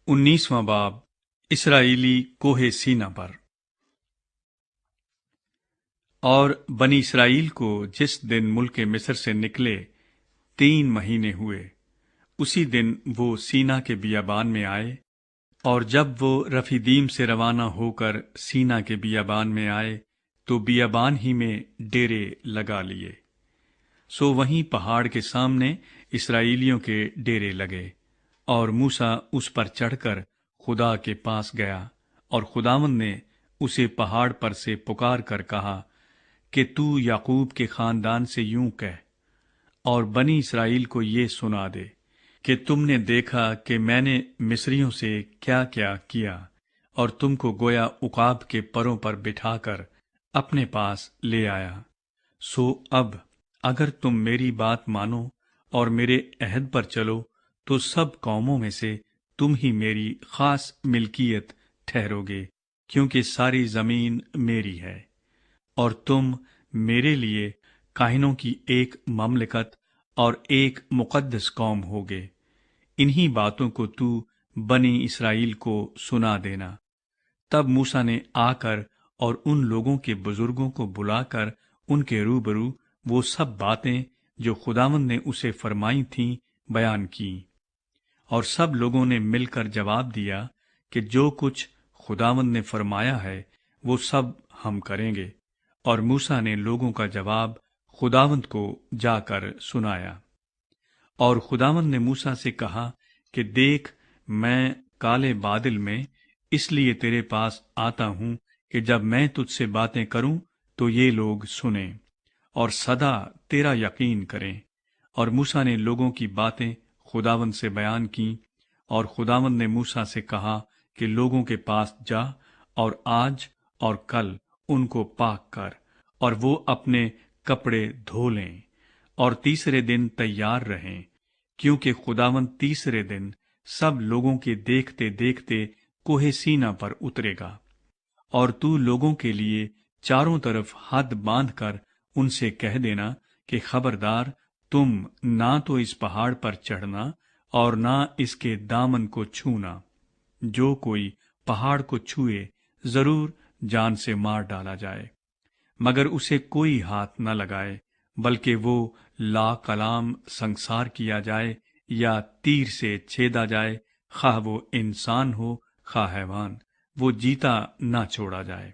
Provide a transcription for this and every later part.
19واں باب اسرائیلی کوہ سینا پر۔ اور بنی اسرائیل کو جس دن ملک مصر سے نکلے 3 مہینے ہوئے، اسی دن وہ سینا کے بیابان میں آئے۔ اور جب وہ رفیدیم سے روانہ ہو کر سینا کے بیابان میں آئے تو بیابان ہی میں ڈیرے لگا لیے۔ سو وہیں پہاڑ کے سامنے اسرائیلیوں کے ڈیرے لگے، اور موسیٰ اس پر چڑھ کر خدا کے پاس گیا، اور خداوند نے اسے پہاڑ پر سے پکار کر کہا کہ تو یعقوب کے خاندان سے یوں کہہ اور بنی اسرائیل کو یہ سنا دے کہ تم نے دیکھا کہ میں نے مصریوں سے کیا کیا کیا، اور تم کو گویا عقاب کے پروں پر بٹھا کر اپنے پاس لے آیا۔ سو اب اگر تم میری بات مانو اور میرے عہد پر چلو تو سب قوموں میں سے تم ہی میری خاص ملکیت ٹھہرو گے، کیونکہ ساری زمین میری ہے، اور تم میرے لیے کاہنوں کی ایک مملکت اور ایک مقدس قوم ہوگے۔ انہی باتوں کو تو بنی اسرائیل کو سنا دینا۔ تب موسیٰ نے آ کر اور ان لوگوں کے بزرگوں کو بلا کر ان کے روبرو وہ سب باتیں جو خداوند نے اسے فرمائی تھیں بیان کی، اور سب لوگوں نے مل کر جواب دیا کہ جو کچھ خداوند نے فرمایا ہے وہ سب ہم کریں گے۔ اور موسیٰ نے لوگوں کا جواب خداوند کو جا کر سنایا۔ اور خداوند نے موسیٰ سے کہا کہ دیکھ، میں کالے بادل میں اس لیے تیرے پاس آتا ہوں کہ جب میں تجھ سے باتیں کروں تو یہ لوگ سنیں اور سدا تیرا یقین کریں۔ اور موسیٰ نے لوگوں کی باتیں خداوند سے بیان کیں، اور خداوند نے موسیٰ سے کہا کہ لوگوں کے پاس جا اور آج اور کل ان کو پاک کر، اور وہ اپنے کپڑے دھو لیں اور تیسرے دن تیار رہیں، کیونکہ خداوند تیسرے دن سب لوگوں کے دیکھتے دیکھتے کوہ سینا پر اترے گا۔ اور تو لوگوں کے لیے چاروں طرف حد باندھ کر ان سے کہہ دینا کہ خبردار، تم نہ تو اس پہاڑ پر چڑھنا اور نہ اس کے دامن کو چھونا۔ جو کوئی پہاڑ کو چھوئے ضرور جان سے مار ڈالا جائے، مگر اسے کوئی ہاتھ نہ لگائے، بلکہ وہ لا کلام سنسار کیا جائے یا تیر سے چھیدا جائے، خواہ وہ انسان ہو خواہ حیوان، وہ جیتا نہ چھوڑا جائے۔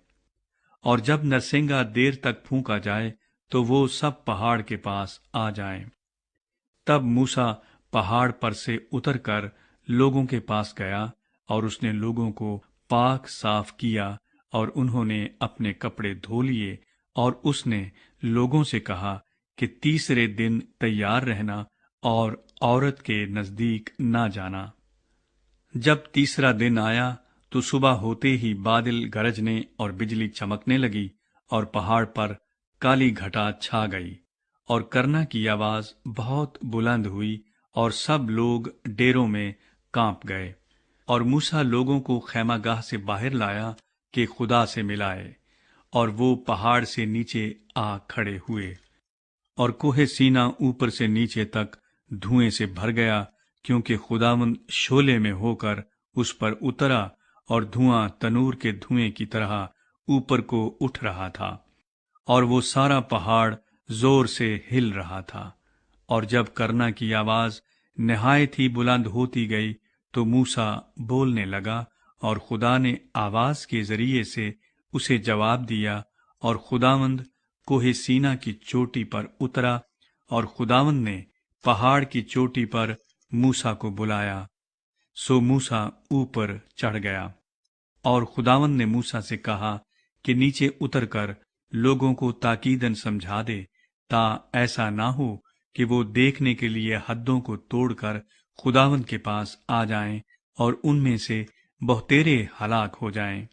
اور جب نرسنگا دیر تک پھونکا جائے تو وہ سب پہاڑ کے پاس آ جائیں۔ تب موسیٰ پہاڑ پر سے اتر کر لوگوں کے پاس گیا، اور اس نے لوگوں کو پاک صاف کیا، اور انہوں نے اپنے کپڑے دھو لیے۔ اور اس نے لوگوں سے کہا کہ تیسرے دن تیار رہنا اور عورت کے نزدیک نہ جانا۔ جب تیسرا دن آیا تو صبح ہوتے ہی بادل گرجنے اور بجلی چمکنے لگی، اور پہاڑ پر کالی گھٹا چھا گئی، اور کرنا کی آواز بہت بلند ہوئی، اور سب لوگ ڈیروں میں کانپ گئے۔ اور موسیٰ لوگوں کو خیمہ گاہ سے باہر لایا کہ خدا سے ملائے، اور وہ پہاڑ سے نیچے آ کھڑے ہوئے، اور کوہ سینا اوپر سے نیچے تک دھوئیں سے بھر گیا، کیونکہ خداوند شعلے میں ہو کر اس پر اترا، اور دھواں تنور کے دھوئیں کی طرح اوپر کو اٹھ رہا تھا، اور وہ سارا پہاڑ زور سے ہل رہا تھا۔ اور جب کرنا کی آواز نہایت ہی بلند ہوتی گئی تو موسیٰ بولنے لگا، اور خدا نے آواز کے ذریعے سے اسے جواب دیا، اور خداوند کوہ سینا کی چوٹی پر اترا، اور خداوند نے پہاڑ کی چوٹی پر موسیٰ کو بلایا۔ سو موسیٰ اوپر چڑھ گیا، اور خداوند نے موسیٰ سے کہا کہ نیچے اتر کر لوگوں کو تاکیداً سمجھا دے، تا ایسا نہ ہو کہ وہ دیکھنے کے لیے حدوں کو توڑ کر خداوند کے پاس آ جائیں، اور ان میں سے بہتیرے ہلاک ہو جائیں۔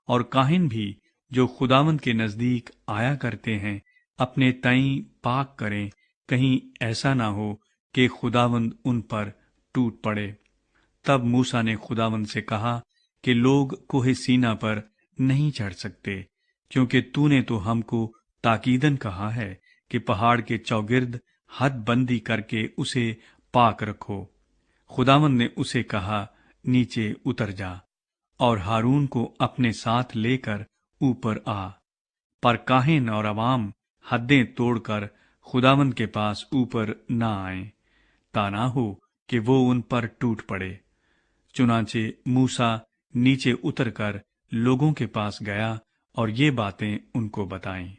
اور کاہن بھی جو خداوند کے نزدیک آیا کرتے ہیں اپنے تئیں پاک کریں، کہیں ایسا نہ ہو کہ خداوند ان پر ٹوٹ پڑے۔ تب موسیٰ نے خداوند سے کہا کہ لوگ کوہ سینا پر نہیں چڑھ سکتے، کیونکہ تو نے تو ہم کو تاکیداً کہا ہے کہ پہاڑ کے چوگرد حد بندی کر کے اسے پاک رکھو۔ خداوند نے اسے کہا، نیچے اتر جا اور ہارون کو اپنے ساتھ لے کر اوپر آ، پر کاہن اور عوام حدیں توڑ کر خداوند کے پاس اوپر نہ آئیں، تا نہ ہو کہ وہ ان پر ٹوٹ پڑے۔ چنانچہ موسیٰ نیچے اتر کر لوگوں کے پاس گیا اور یہ باتیں ان کو بتائیں۔